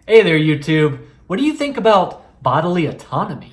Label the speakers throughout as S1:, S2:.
S1: Hey there, YouTube. What do you think about bodily autonomy?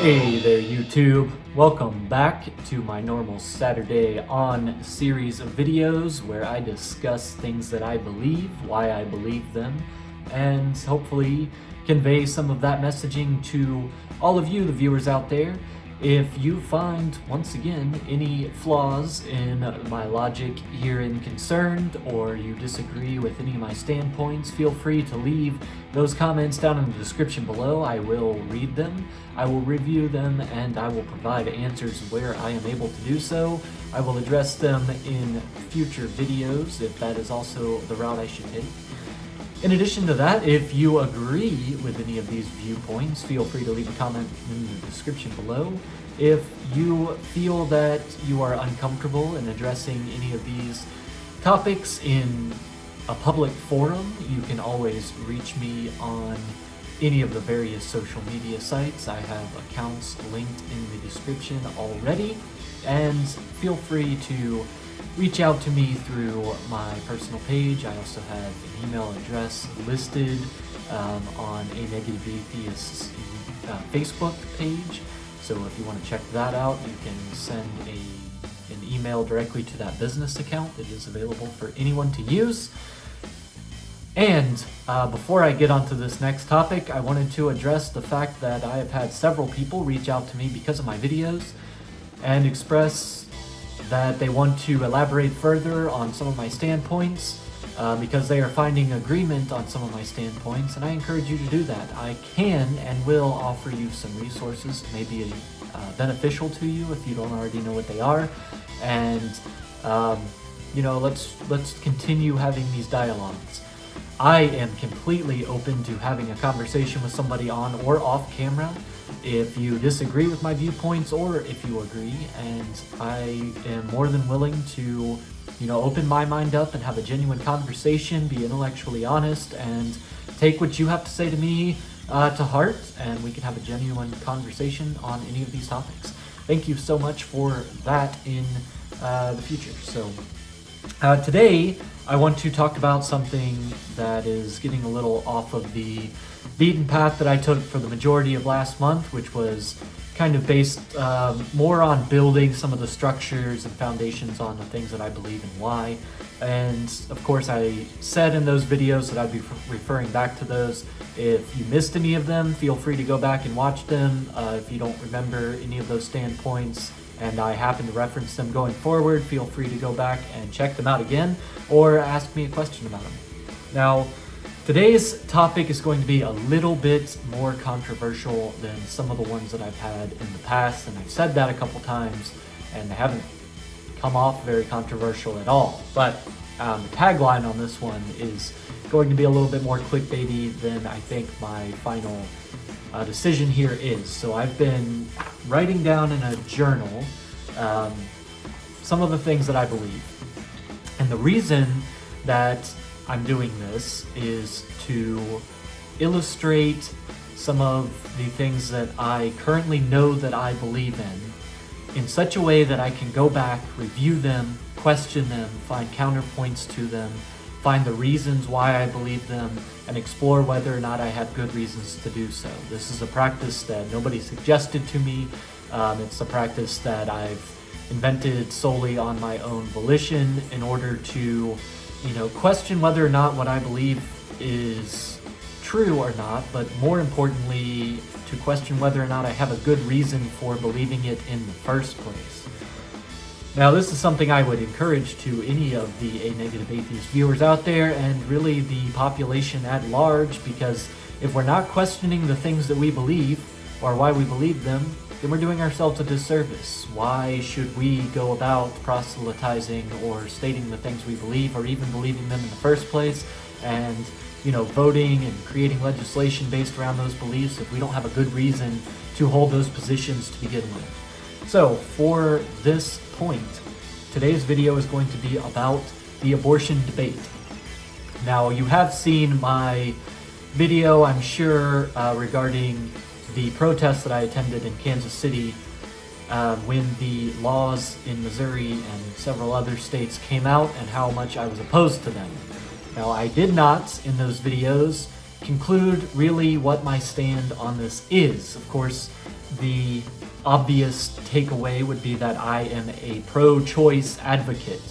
S1: Hey there, YouTube. Welcome back to my normal Saturday On series of videos where I discuss things that I believe, why I believe them, and hopefully convey some of that messaging to all of you, the viewers out there. If you find, once again, any flaws in my logic herein concerned, or you disagree with any of my standpoints, feel free to leave those comments down in the description below. I will read them, I will review them, and I will provide answers where I am able to do so. I will address them in future videos if that is also the route I should take. In addition to that, if you agree with any of these viewpoints, feel free to leave a comment in the description below. If you feel that you are uncomfortable in addressing any of these topics in a public forum, you can always reach me on any of the various social media sites. I have accounts linked in the description already, and feel free to reach out to me through my personal page. I also have an email address listed on A Negative Atheist's Facebook page. So if you want to check that out, you can send an email directly to that business account. It is available for anyone to use. And before I get onto this next topic, I wanted to address the fact that I have had several people reach out to me because of my videos and express that they want to elaborate further on some of my standpoints because they are finding agreement on some of my standpoints, and I encourage you to do that. I can and will offer you some resources that may be beneficial to you if you don't already know what they are, and let's continue having these dialogues. I am completely open to having a conversation with somebody on or off camera if you disagree with my viewpoints or if you agree, and I am more than willing to, open my mind up and have a genuine conversation, be intellectually honest, and take what you have to say to me to heart, and we can have a genuine conversation on any of these topics. Thank you so much for that in the future. So today I want to talk about something that is getting a little off of the beaten path that I took for the majority of last month, which was kind of based more on building some of the structures and foundations on the things that I believe and why. And of course, I said in those videos that I'd be referring back to those. If you missed any of them, feel free to go back and watch them. If you don't remember any of those standpoints and I happen to reference them going forward, feel free to go back and check them out again or ask me a question about them. Now, today's topic is going to be a little bit more controversial than some of the ones that I've had in the past, and I've said that a couple times, and they haven't come off very controversial at all. But the tagline on this one is going to be a little bit more clickbaity than I think my final decision here is. So I've been writing down in a journal some of the things that I believe. And the reason that I'm doing this is to illustrate some of the things that I currently know that I believe in such a way that I can go back, review them, question them, find counterpoints to them, find the reasons why I believe them, and explore whether or not I have good reasons to do so. This is a practice that nobody suggested to me. It's a practice that I've invented solely on my own volition in order to, question whether or not what I believe is true or not, but more importantly, to question whether or not I have a good reason for believing it in the first place. Now, this is something I would encourage to any of the A Negative Atheist viewers out there, and really the population at large, because if we're not questioning the things that we believe or why we believe them, then we're doing ourselves a disservice. Why should we go about proselytizing or stating the things we believe, or even believing them in the first place, and voting and creating legislation based around those beliefs if we don't have a good reason to hold those positions to begin with? So for this point, today's video is going to be about the abortion debate. Now, you have seen my video, I'm sure, regarding the protest that I attended in Kansas City when the laws in Missouri and several other states came out and how much I was opposed to them. Now, I did not, in those videos, conclude really what my stand on this is. Of course, the obvious takeaway would be that I am a pro-choice advocate.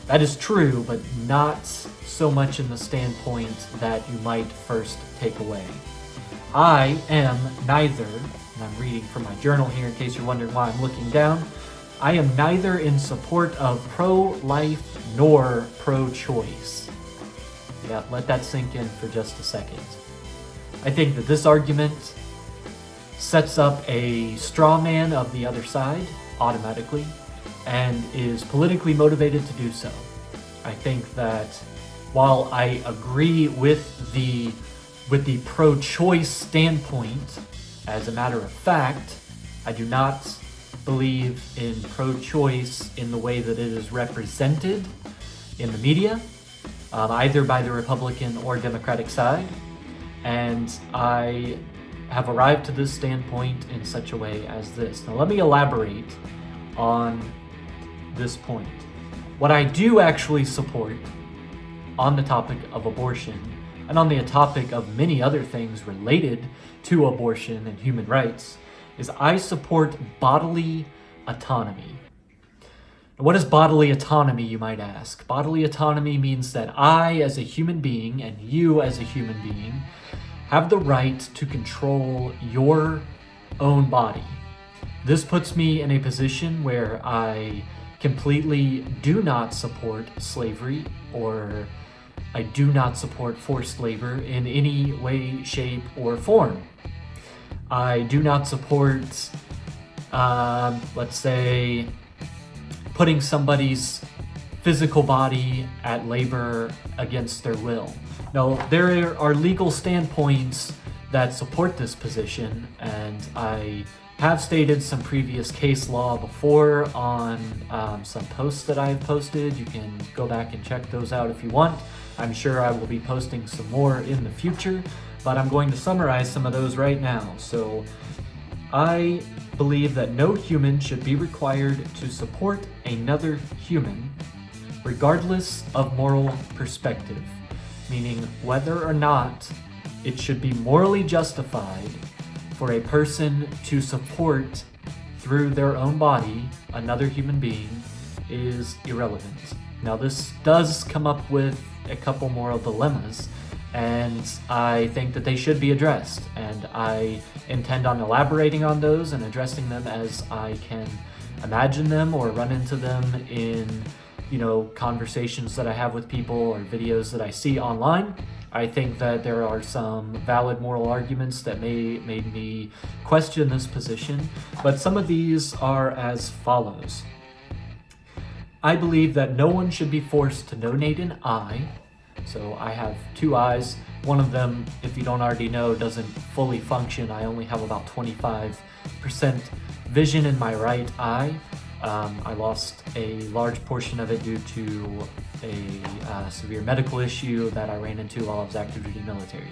S1: That is true, but not so much in the standpoint that you might first take away. I am neither, and I'm reading from my journal here in case you're wondering why I'm looking down, I am neither in support of pro-life nor pro-choice. Yeah, let that sink in for just a second. I think that this argument sets up a straw man of the other side automatically and is politically motivated to do so. I think that while I agree with the pro-choice standpoint, as a matter of fact, I do not believe in pro-choice in the way that it is represented in the media, either by the Republican or Democratic side, and I have arrived to this standpoint in such a way as this. Now let me elaborate on this point. What I do actually support on the topic of abortion and on the topic of many other things related to abortion and human rights is I support bodily autonomy. Now, what is bodily autonomy, you might ask? Bodily autonomy means that I as a human being and you as a human being have the right to control your own body. This puts me in a position where I completely do not support slavery, or I do not support forced labor in any way, shape, or form. I do not support, let's say, putting somebody's physical body at labor against their will. Now, there are legal standpoints that support this position, and I have stated some previous case law before on some posts that I've posted. You can go back and check those out if you want. I'm sure I will be posting some more in the future, but I'm going to summarize some of those right now. So I believe that no human should be required to support another human regardless of moral perspective, meaning whether or not it should be morally justified for a person to support through their own body another human being is irrelevant. Now, this does come up with a couple moral dilemmas, and I think that they should be addressed, and I intend on elaborating on those and addressing them as I can imagine them or run into them in, conversations that I have with people or videos that I see online. I think that there are some valid moral arguments that made me question this position, but some of these are as follows. I believe that no one should be forced to donate an eye. So I have two eyes. One of them, if you don't already know, doesn't fully function. I only have about 25% vision in my right eye. I lost a large portion of it due to a severe medical issue that I ran into while I was active duty military.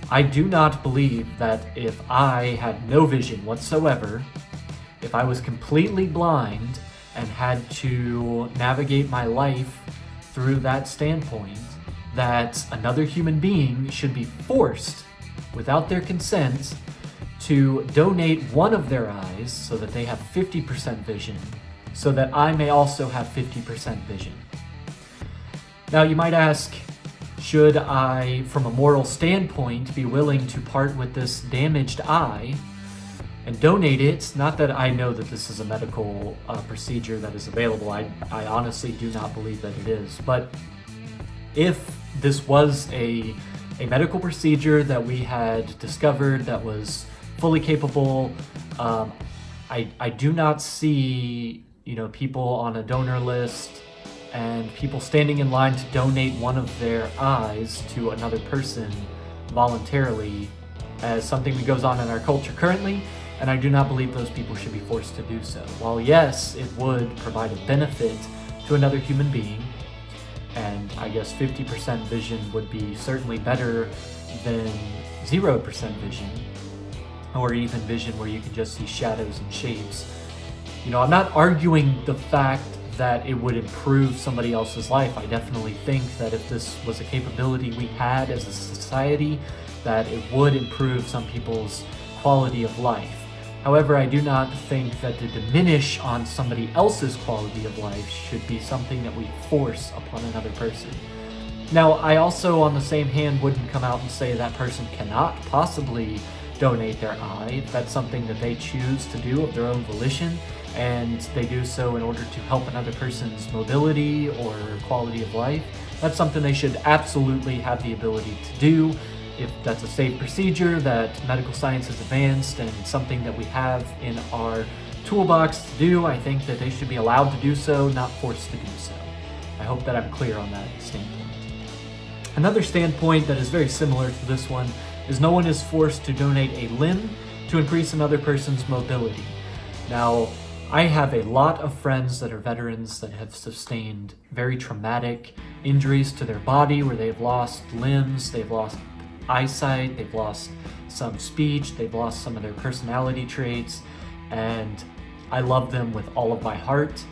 S1: I do not believe that if I had no vision whatsoever, if I was completely blind and had to navigate my life through that standpoint, that another human being should be forced, without their consent, to donate one of their eyes so that they have 50% vision, so that I may also have 50% vision. Now, you might ask, should I, from a moral standpoint, be willing to part with this damaged eye and donate it? Not that I know that this is a medical procedure that is available. I honestly do not believe that it is. But if this was a medical procedure that we had discovered that was fully capable, I do not see, people on a donor list and people standing in line to donate one of their eyes to another person voluntarily as something that goes on in our culture currently, and I do not believe those people should be forced to do so. While yes, it would provide a benefit to another human being, and I guess 50% vision would be certainly better than 0% vision, or even vision where you can just see shadows and shapes. I'm not arguing the fact that it would improve somebody else's life. I definitely think that if this was a capability we had as a society, that it would improve some people's quality of life. However, I do not think that to diminish on somebody else's quality of life should be something that we force upon another person. Now, I also, on the same hand, wouldn't come out and say that person cannot possibly donate their eye. If that's something that they choose to do of their own volition, and they do so in order to help another person's mobility or quality of life, that's something they should absolutely have the ability to do. If that's a safe procedure that medical science has advanced and something that we have in our toolbox to do, I think that they should be allowed to do so, not forced to do so. I hope that I'm clear on that standpoint. Another standpoint that is very similar to this one is no one is forced to donate a limb to increase another person's mobility. Now, I have a lot of friends that are veterans that have sustained very traumatic injuries to their body where they've lost limbs, they've lost eyesight, they've lost some speech, they've lost some of their personality traits, and I love them with all of my heart.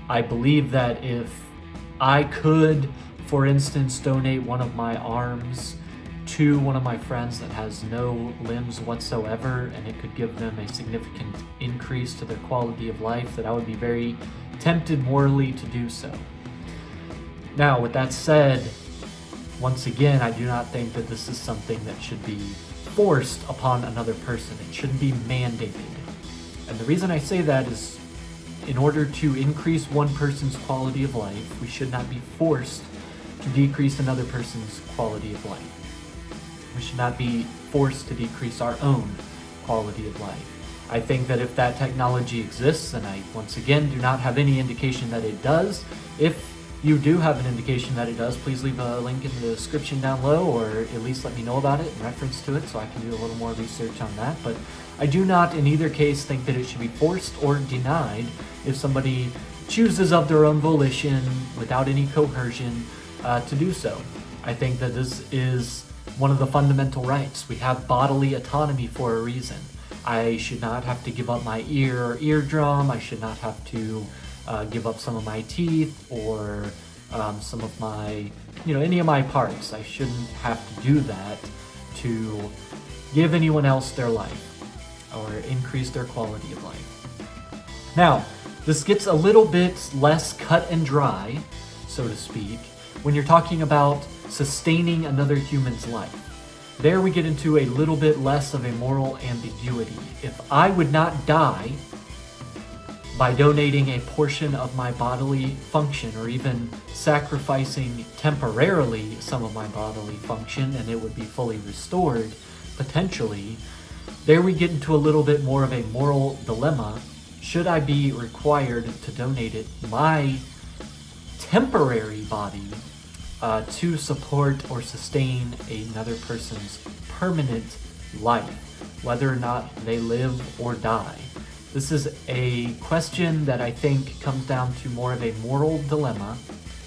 S1: I believe that if I could, for instance, donate one of my arms to one of my friends that has no limbs whatsoever, and it could give them a significant increase to their quality of life, that I would be very tempted morally to do so. Now, with that said, once again, I do not think that this is something that should be forced upon another person. It shouldn't be mandated. And the reason I say that is in order to increase one person's quality of life, we should not be forced to decrease another person's quality of life. We should not be forced to decrease our own quality of life. I think that if that technology exists, and I once again do not have any indication that it does, if you do have an indication that it does, please leave a link in the description down below, or at least let me know about it in reference to it so I can do a little more research on that. But I do not in either case think that it should be forced or denied if somebody chooses of their own volition without any coercion to do so. I think that this is one of the fundamental rights. We have bodily autonomy for a reason. I should not have to give up my ear or eardrum. I should not have to give up some of my teeth or some of my, any of my parts. I shouldn't have to do that to give anyone else their life or increase their quality of life. Now, this gets a little bit less cut and dry, so to speak, when you're talking about sustaining another human's life. There we get into a little bit less of a moral ambiguity. If I would not die by donating a portion of my bodily function, or even sacrificing temporarily some of my bodily function, and it would be fully restored, potentially, there we get into a little bit more of a moral dilemma. Should I be required to donate my temporary body to support or sustain another person's permanent life, whether or not they live or die? This is a question that I think comes down to more of a moral dilemma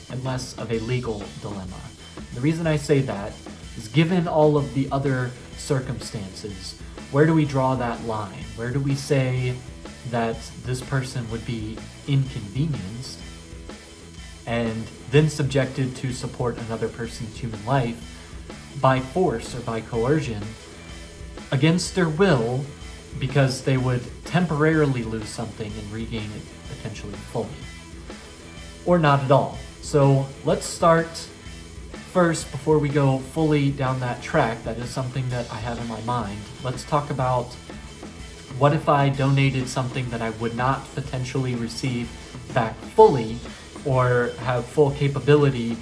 S1: and less of a legal dilemma. The reason I say that is, given all of the other circumstances, where do we draw that line? Where do we say that this person would be inconvenienced and then subjected to support another person's human life by force or by coercion against their will, because they would temporarily lose something and regain it potentially fully, or not at all? So let's start first, before we go fully down that track. That is something that I have in my mind. Let's talk about, what if I donated something that I would not potentially receive back fully or have full capability,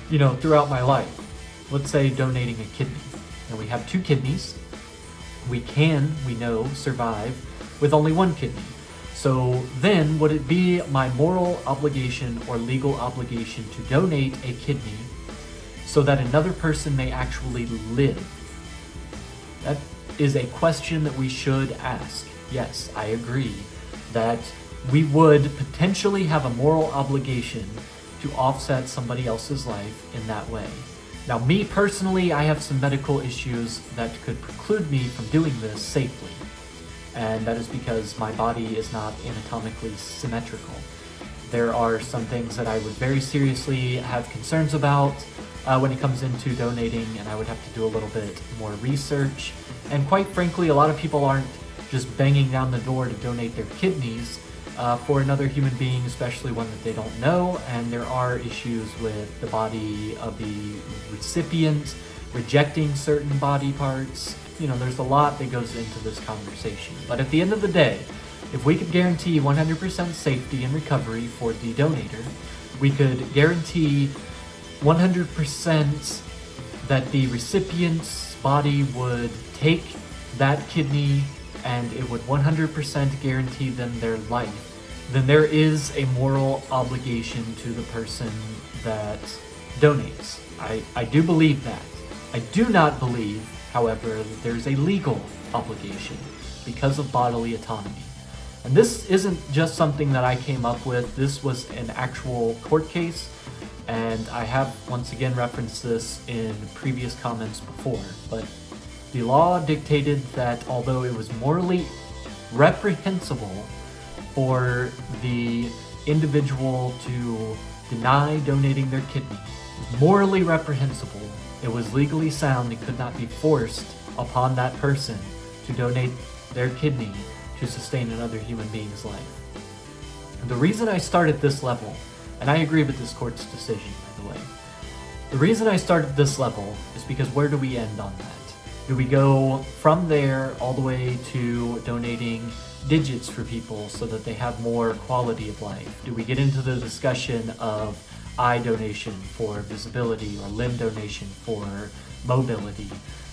S1: throughout my life? Let's say donating a kidney. Now, we have 2 kidneys. We know, survive with only 1 kidney. So then, would it be my moral obligation or legal obligation to donate a kidney so that another person may actually live? That is a question that we should ask. Yes, I agree that we would potentially have a moral obligation to offset somebody else's life in that way. Now, me personally, I have some medical issues that could preclude me from doing this safely. and that is because my body is not anatomically symmetrical. There are some things that I would very seriously have concerns about when it comes into donating, and I would have to do a little bit more research. And quite frankly, a lot of people aren't just banging down the door to donate their kidneys for another human being, especially one that they don't know, and there are issues with the body of the recipient rejecting certain body parts. You know, there's a lot that goes into this conversation. But at the end of the day, if we could guarantee 100% safety and recovery for the donator, we could guarantee 100% that the recipient's body would take that kidney and it would 100% guarantee them their life, then there is a moral obligation to the person that donates. I do believe that. I do not believe, however, that there's a legal obligation because of bodily autonomy. And this isn't just something that I came up with. This was an actual court case, and I have once again referenced this in previous comments before, but the law dictated that although it was morally reprehensible for the individual to deny donating their kidney, morally reprehensible, it was legally sound and could not be forced upon that person to donate their kidney to sustain another human being's life. And the reason I start at this level, and I agree with this court's decision, by the way, the reason I start at this level is because where do we end on that? Do we go from there all the way to donating digits for people so that they have more quality of life? Do we get into the discussion of eye donation for visibility or limb donation for mobility?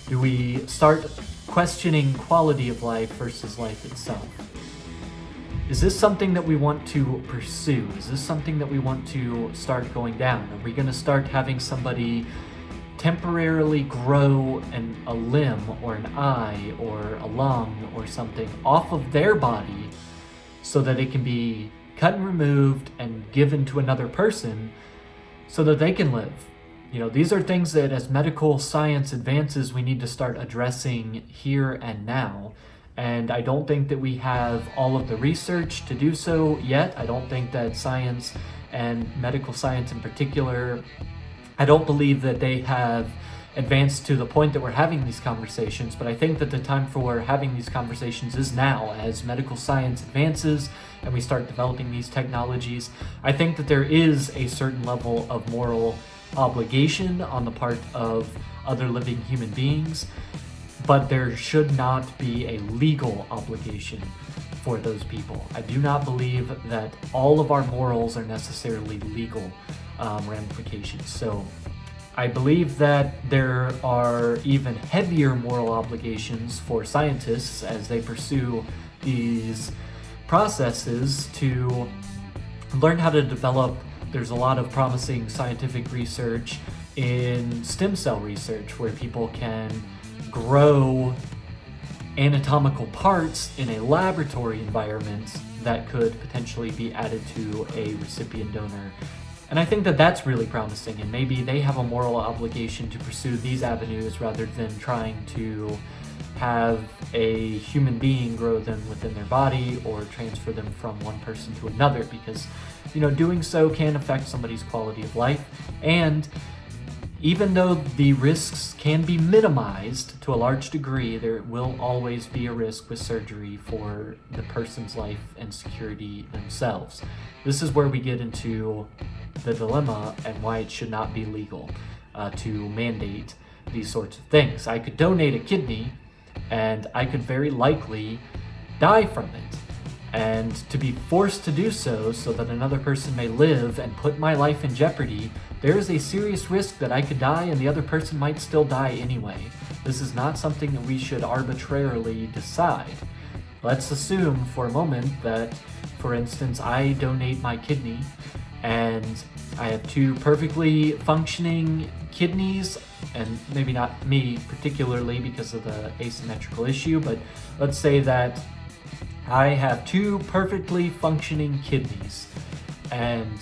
S1: Do we start questioning quality of life versus life itself? Is this something that we want to pursue? Is this something that we want to start going down? Are we going to start having somebody temporarily grow a limb or an eye or a lung or something off of their body so that it can be cut and removed and given to another person so that they can live? You know, these are things that as medical science advances, we need to start addressing here and now. And I don't think that we have all of the research to do so yet. I don't think that science, and medical science in particular, I don't believe that they have advanced to the point that we're having these conversations, but I think that the time for having these conversations is now. As medical science advances and we start developing these technologies, I think that there is a certain level of moral obligation on the part of other living human beings, but there should not be a legal obligation for those people. I do not believe that all of our morals are necessarily legal ramifications. So I believe that there are even heavier moral obligations for scientists as they pursue these processes to learn how to develop. There's a lot of promising scientific research in stem cell research where people can grow anatomical parts in a laboratory environment that could potentially be added to a recipient donor. And I think that that's really promising, and maybe they have a moral obligation to pursue these avenues rather than trying to have a human being grow them within their body or transfer them from one person to another, because, you know, doing so can affect somebody's quality of life. And even though the risks can be minimized to a large degree, there will always be a risk with surgery for the person's life and security themselves. This is where we get into the dilemma and why it should not be legal to mandate these sorts of things. I could donate a kidney and I could very likely die from it. And to be forced to do so that another person may live and put my life in jeopardy, there is a serious risk that I could die and the other person might still die anyway. This is not something that we should arbitrarily decide. Let's assume for a moment that, for instance, I donate my kidney and I have two perfectly functioning kidneys, and maybe not me particularly because of the asymmetrical issue, but let's say that I have two perfectly functioning kidneys and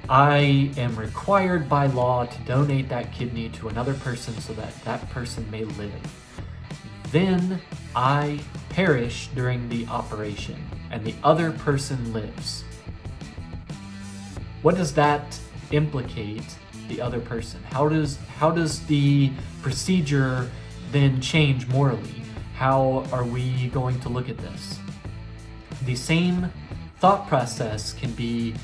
S1: I am required by law to donate that kidney to another person so that that person may live. Then I perish during the operation and the other person lives. What does that implicate the other person? How does the procedure then change morally? How are we going to look at this? The same thought process can be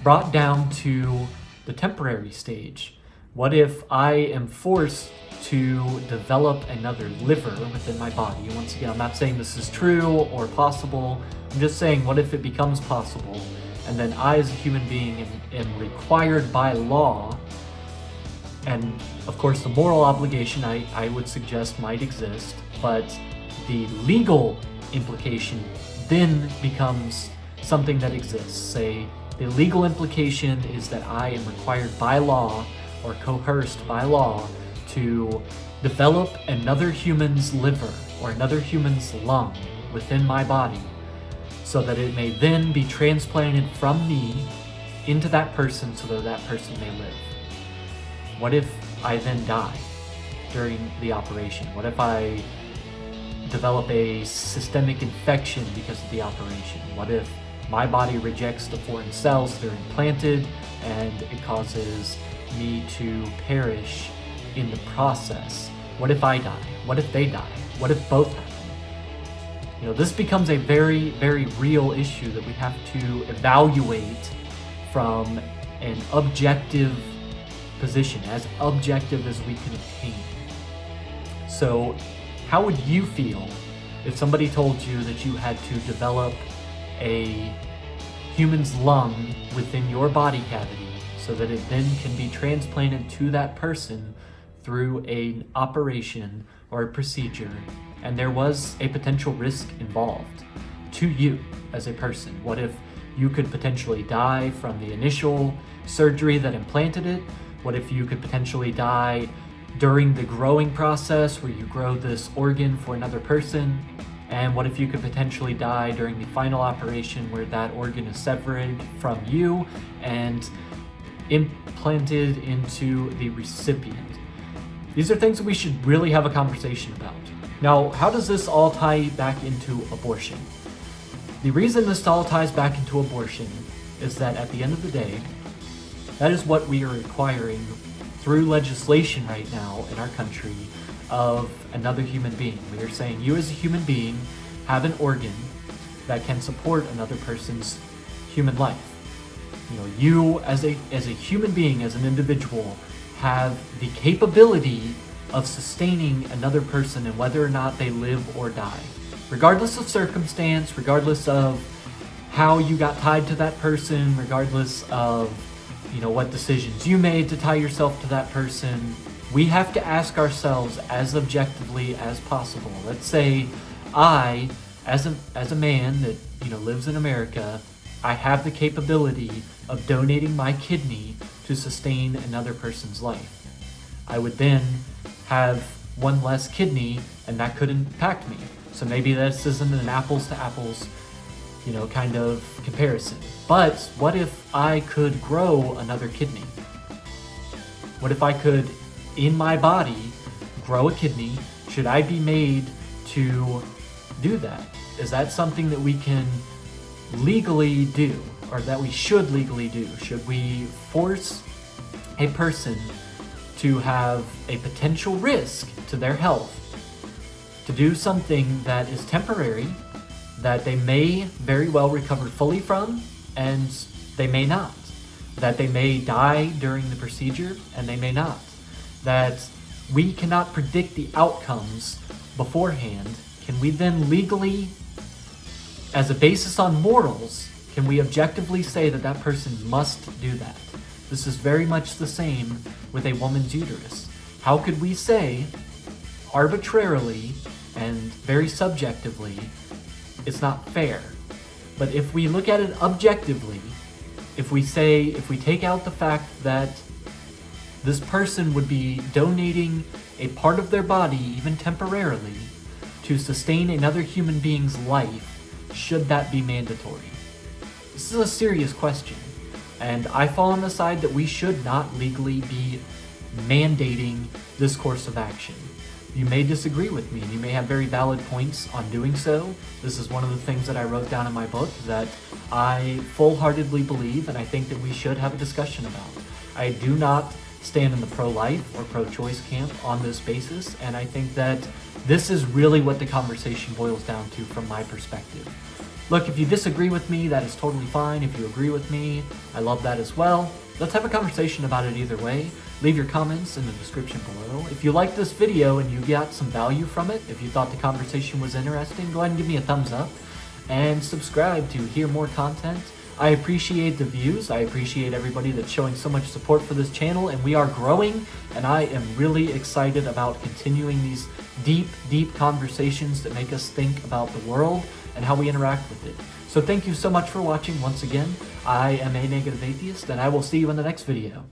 S1: brought down to the temporary stage. What if I am forced to develop another liver within my body? Once again, I'm not saying this is true or possible. I'm just saying, what if it becomes possible? And then I, as a human being, am required by law, and of course the moral obligation I would suggest might exist, but the legal implication then becomes something that exists. Say, the legal implication is that I am required by law or coerced by law to develop another human's liver or another human's lung within my body so that it may then be transplanted from me into that person so that that person may live. What if I then die during the operation? What if I develop a systemic infection because of the operation? What if my body rejects the foreign cells that are implanted and it causes me to perish in the process? What if I die? What if they die? What if both happen? This becomes a very, very real issue that we have to evaluate from an objective position, as objective as we can obtain. So, how would you feel if somebody told you that you had to develop a human's lung within your body cavity so that it then can be transplanted to that person through an operation or a procedure, and there was a potential risk involved to you as a person? What if you could potentially die from the initial surgery that implanted it? What if you could potentially die during the growing process where you grow this organ for another person? And what if you could potentially die during the final operation where that organ is severed from you and implanted into the recipient? These are things that we should really have a conversation about. Now, how does this all tie back into abortion? The reason this all ties back into abortion is that at the end of the day, that is what we are requiring through legislation right now in our country of another human being. We are saying you as a human being have an organ that can support another person's human life. You as a human being, as an individual, have the capability of sustaining another person and whether or not they live or die. Regardless of circumstance, regardless of how you got tied to that person, regardless of what decisions you made to tie yourself to that person, we have to ask ourselves as objectively as possible. Let's say I, as a man that lives in America, I have the capability of donating my kidney to sustain another person's life. I would then have one less kidney, and that could impact me. So maybe this isn't an apples to apples, kind of comparison. But what if I could grow another kidney? What if I could, in my body, grow a kidney? Should I be made to do that? Is that something that we can legally do, or that we should legally do? Should we force a person to have a potential risk to their health to do something that is temporary, that they may very well recover fully from, and they may not? That they may die during the procedure, and they may not? That we cannot predict the outcomes beforehand? Can we then legally, as a basis on morals, can we objectively say that that person must do that? This is very much the same with a woman's uterus. How could we say, arbitrarily and very subjectively, it's not fair? But if we look at it objectively, if we take out the fact that this person would be donating a part of their body, even temporarily, to sustain another human being's life, should that be mandatory? This is a serious question, and I fall on the side that we should not legally be mandating this course of action. You may disagree with me, and you may have very valid points on doing so. This is one of the things that I wrote down in my book that I full-heartedly believe, and I think that we should have a discussion about. I do not stand in the pro-life or pro-choice camp on this basis, and I think that this is really what the conversation boils down to from my perspective. Look, if you disagree with me, that is totally fine. If you agree with me, I love that as well. Let's have a conversation about it either way. Leave your comments in the description below. If you liked this video and you got some value from it, if you thought the conversation was interesting, go ahead and give me a thumbs up and subscribe to hear more content. I appreciate the views. I appreciate everybody that's showing so much support for this channel, and we are growing, and I am really excited about continuing these deep conversations that make us think about the world and how we interact with it. So thank you so much for watching once again. I am a negative atheist, and I will see you in the next video.